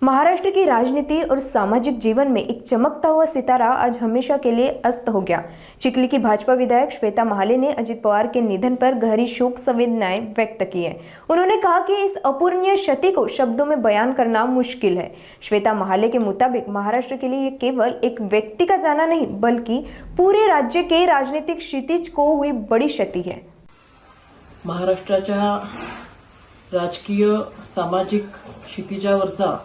महाराष्ट्र की राजनीति और सामाजिक जीवन में एक चमकता हुआ सितारा आज हमेशा के लिए अस्त हो गया। चिखली की भाजपा विधायक श्वेता महाले ने अजित पवार के निधन पर गहरी शोक संवेदनाएं व्यक्त की है। उन्होंने कहा कि इस अपूरणीय क्षति को शब्दों में बयान करना मुश्किल है। श्वेता महाले के मुताबिक महाराष्ट्र के लिए ये केवल एक व्यक्ति का जाना नहीं, बल्कि पूरे राज्य के राजनीतिक क्षितिज को हुई बड़ी क्षति है। महाराष्ट्राच्या राजकीय सामाजिक क्षितिजावरचा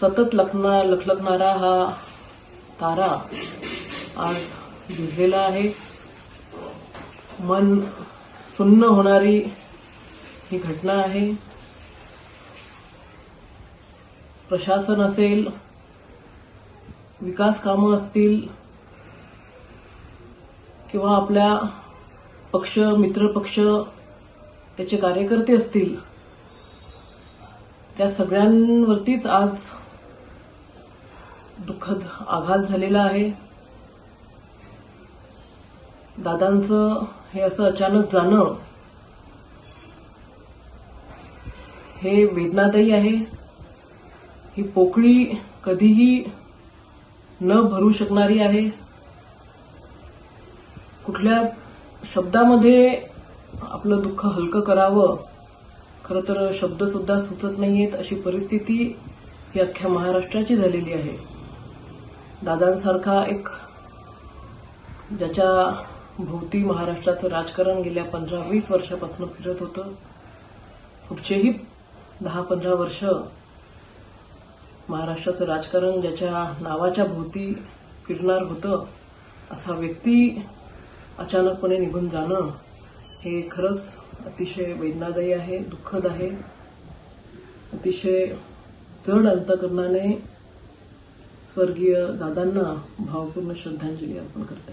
सतत लखलखणारा हा तारा आज भिजलेला आहे। मन सुन्न होणारी ही घटना आहे। प्रशासन असेल, विकास कामं असतील किंवा आपल्या पक्ष मित्र पक्ष त्याचे कार्यकर्ते असतील, त्या सगळ्यांवरतीच आज दुःखद आघात झालेला आहे। दादांचं हे असं अचानक जाणं हे वेदनादायी आहे। ही पोकळी कधीही न भरू शकणारी आहे। कुठल्या शब्दामध्ये आपलं दुःख हलकं करावं, खरं तर शब्द सुद्धा सुचत नाहीयेत अशी परिस्थिती ही अख्ख्या महाराष्ट्राची झालेली आहे। दादांसारखा एक ज्याच्या भोवती महाराष्ट्राचं राजकारण गेल्या 15-20 वर्षापासून फिरत होतं, पुढचेही 10-15 वर्ष महाराष्ट्राचं राजकारण ज्याच्या नावाच्या भोवती फिरणार होतं, असा व्यक्ती अचानकपणे निघून जाणं हे खरंच अतिशय वेदनादायी आहे, दुःखद आहे। अतिशय जड अंतःकरणाने स्वर्गीय दादांना भावपूर्ण श्रद्धांजली अर्पण करते।